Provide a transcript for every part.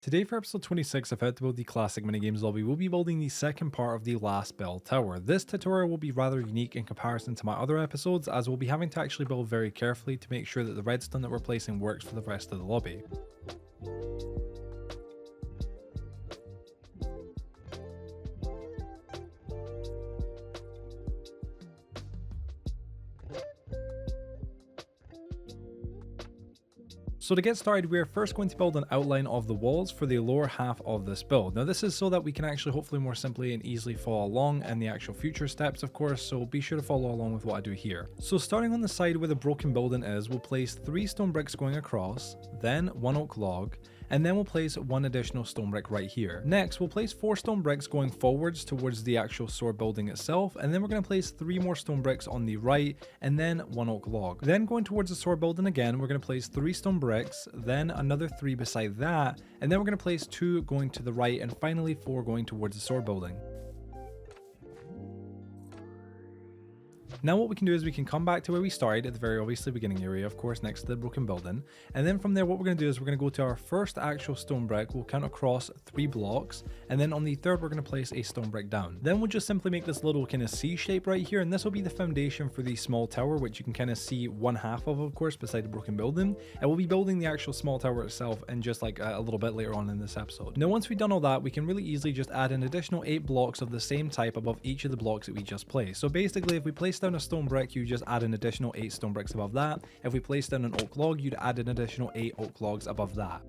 Today for episode 26 of How to Build the Classic Minigames lobby, we'll be building the second part of the last bell tower. This tutorial will be rather unique in comparison to my other episodes, as we'll be having to actually build very carefully to make sure that the redstone that we're placing works for the rest of the lobby. So to get started, we are first going to build an outline of the walls for the lower half of this build. Now this is so that we can actually hopefully more simply and easily follow along in the actual future steps, of course, so be sure to follow along with what I do here. So starting on the side where the broken building is, we'll place 3 stone bricks going across, then 1 oak log, and then we'll place 1 additional stone brick right here. Next, we'll place 4 stone bricks going forwards towards the actual sword building itself, and then we're going to place 3 more stone bricks on the right, and then 1 oak log. Then going towards the sword building again, we're going to place 3 stone bricks, then another 3 beside that, and then we're going to place 2 going to the right, and finally 4 going towards the sword building. Now what we can do is we can come back to where we started at the very obviously beginning area, of course, next to the broken building. And then from there, what we're going to do is we're going to go to our first actual stone brick. We'll count across 3 blocks. And then on the third, we're going to place a stone brick down. Then we'll just simply make this little kind of C shape right here. And this will be the foundation for the small tower, which you can kind of see one half of course, beside the broken building. And we'll be building the actual small tower itself in just like a little bit later on in this episode. Now, once we've done all that, we can really easily just add an additional 8 blocks of the same type above each of the blocks that we just placed. So basically, if we place down a stone brick, you just add an additional 8 stone bricks above that. If we place down an oak log, you'd add an additional 8 oak logs above that.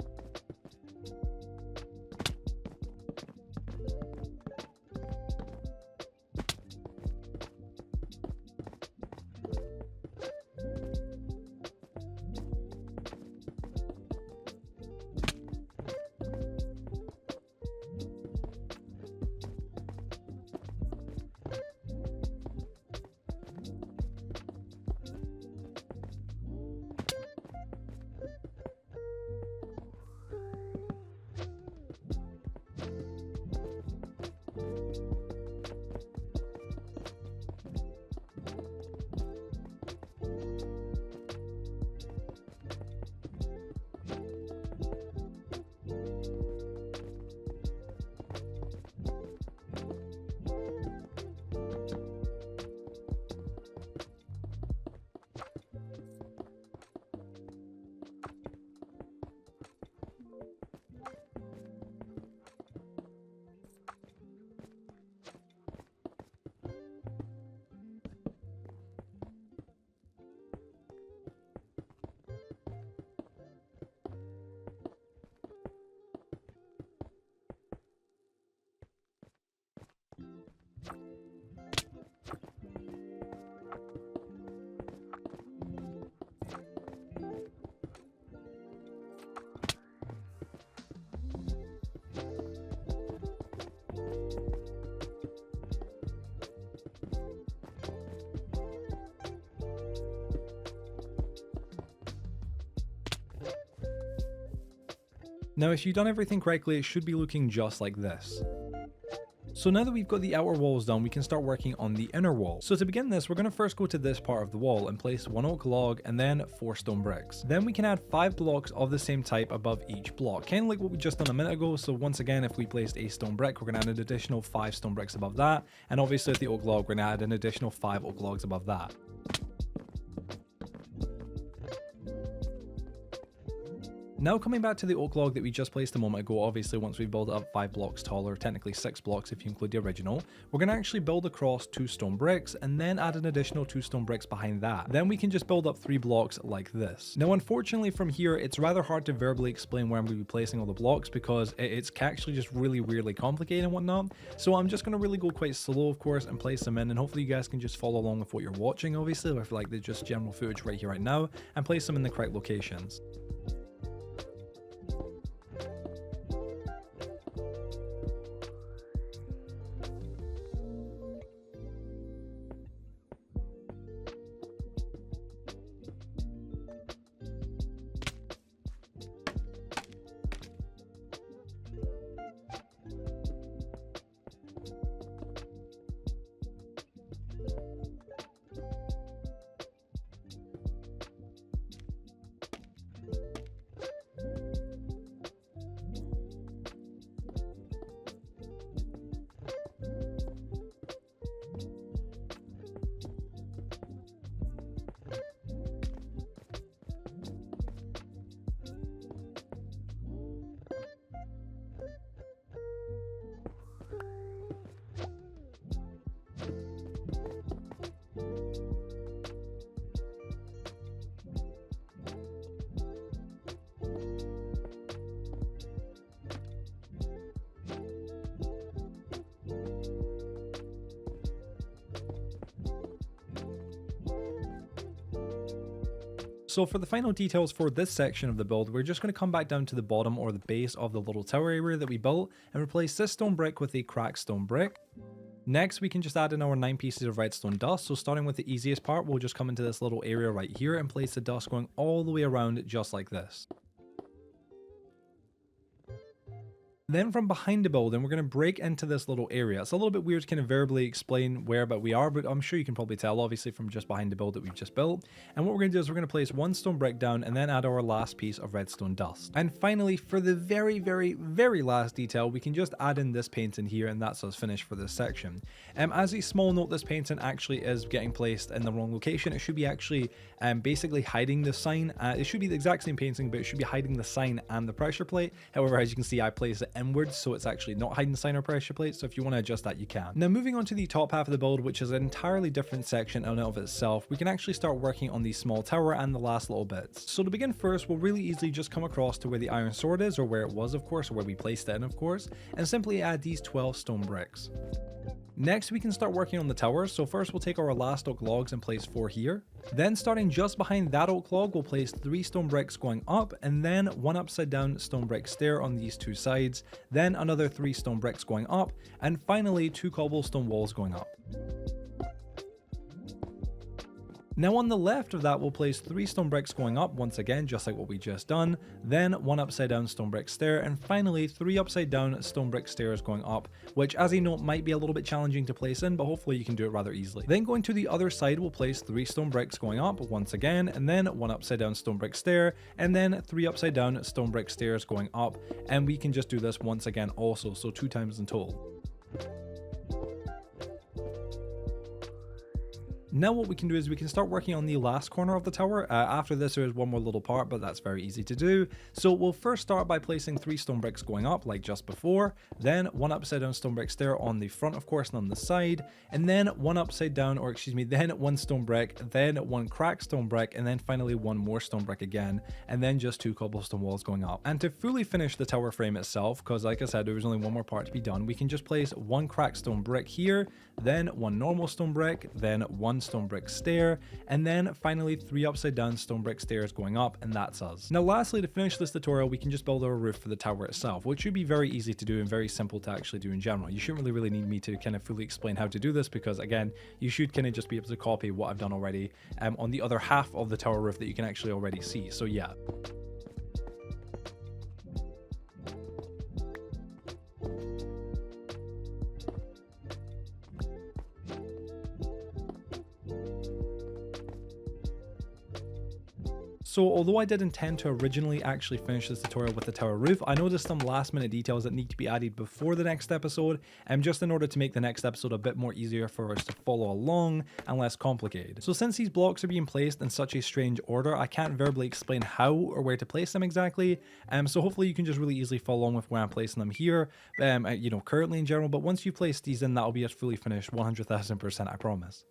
Now, if you've done everything correctly, it should be looking just like this. So now that we've got the outer walls done, we can start working on the inner wall. So to begin this, we're going to first go to this part of the wall and place 1 oak log and then 4 stone bricks. Then we can add 5 blocks of the same type above each block, kind of like what we just done a minute ago. So once again, if we placed a stone brick, we're going to add an additional 5 stone bricks above that. And obviously with the oak log, we're going to add an additional 5 oak logs above that. Now coming back to the oak log that we just placed a moment ago, obviously once we build it up 5 blocks taller, technically 6 blocks if you include the original, we're going to actually build across 2 stone bricks and then add an additional 2 stone bricks behind that. Then we can just build up 3 blocks like this. Now unfortunately from here, it's rather hard to verbally explain where I'm going to be placing all the blocks because it's actually just really weirdly complicated and whatnot. So I'm just going to really go quite slow of course and place them in, and hopefully you guys can just follow along with what you're watching, obviously with like the just general footage right here right now, and place them in the correct locations. So for the final details for this section of the build, we're just going to come back down to the bottom or the base of the little tower area that we built and replace this stone brick with a cracked stone brick. Next, we can just add in our 9 pieces of redstone dust. So starting with the easiest part, we'll just come into this little area right here and place the dust going all the way around just like this. Then from behind the building, we're going to break into this little area. It's a little bit weird to kind of verbally explain where but we are, but I'm sure you can probably tell, obviously, from just behind the build that we've just built. And what we're going to do is we're going to place one stone brick down and then add our last piece of redstone dust. And finally, for the very last detail, we can just add in this painting here, and that's us finished for this section. As a small note, this painting actually is getting placed in the wrong location. It should be actually basically hiding the sign. It should be the exact same painting, but it should be hiding the sign and the pressure plate. However, as you can see, I placed it inwards, so it's actually not hiding the sign or pressure plate. So if you want to adjust that, you can. Now moving on to the top half of the build, which is an entirely different section in and of itself, we can actually start working on the small tower and the last little bits. So to begin first, we'll really easily just come across to where the iron sword is, or where it was, of course, or where we placed it in, of course, and simply add these 12 stone bricks. Next, we can start working on the tower. So first we'll take our last oak logs and place 4 here. Then starting just behind that oak log, we'll place 3 stone bricks going up, and then 1 upside down stone brick stair on these 2 sides, then another 3 stone bricks going up, and finally 2 cobblestone walls going up. Now on the left of that, we'll place 3 stone bricks going up, once again, just like what we just done, then 1 upside down stone brick stair, and finally 3 upside down stone brick stairs going up, which as a note might be a little bit challenging to place in, but hopefully you can do it rather easily. Then going to the other side, we'll place 3 stone bricks going up, once again, and then 1 upside down stone brick stair, and then 3 upside down stone brick stairs going up, and we can just do this once again also, so 2 times in total. Now what we can do is we can start working on the last corner of the tower. After this there is one more little part, but that's very easy to do. So we'll first start by placing 3 stone bricks going up like just before, then 1 upside down stone brick stair on the front, of course, and on the side, and then 1 upside down, or excuse me, then 1 stone brick, then 1 cracked stone brick, and then finally 1 more stone brick again, and then just 2 cobblestone walls going up. And to fully finish the tower frame itself, because like I said, there was only one more part to be done, we can just place 1 cracked stone brick here, then 1 normal stone brick, then 1 stone brick stair, and then finally 3 upside down stone brick stairs going up, and that's us. Now lastly, to finish this tutorial, we can just build our roof for the tower itself, which should be very easy to do and very simple to actually do in general. You shouldn't really need me to kind of fully explain how to do this, because again, you should kind of just be able to copy what I've done already on the other half of the tower roof that you can actually already see. So yeah. So although I did intend to originally actually finish this tutorial with the tower roof, I know there's some last minute details that need to be added before the next episode, just in order to make the next episode a bit more easier for us to follow along and less complicated. So since these blocks are being placed in such a strange order, I can't verbally explain how or where to place them exactly, so hopefully you can just really easily follow along with where I'm placing them here, you know, currently in general, but once you place these in, that'll be us fully finished 100,000%, I promise.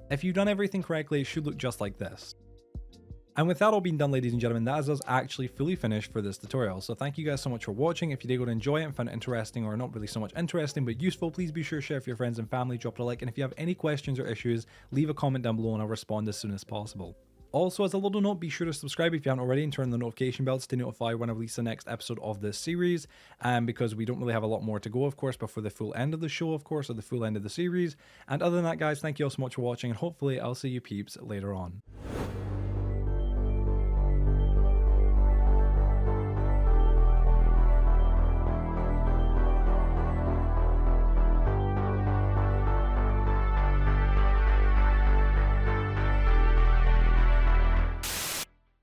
If you've done everything correctly, it should look just like this. And with that all being done, ladies and gentlemen, that is us actually fully finished for this tutorial. So thank you guys so much for watching. If you did go to enjoy it and found it interesting, or not really so much interesting but useful, please be sure to share with your friends and family, drop it a like, and if you have any questions or issues, leave a comment down below and I'll respond as soon as possible. Also, as a little note, be sure to subscribe if you haven't already and turn the notification bell to notify when I release the next episode of this series, because we don't really have a lot more to go, of course, before the full end of the show, of course, or the full end of the series. And other than that, guys, thank you all so much for watching, and hopefully I'll see you peeps later on.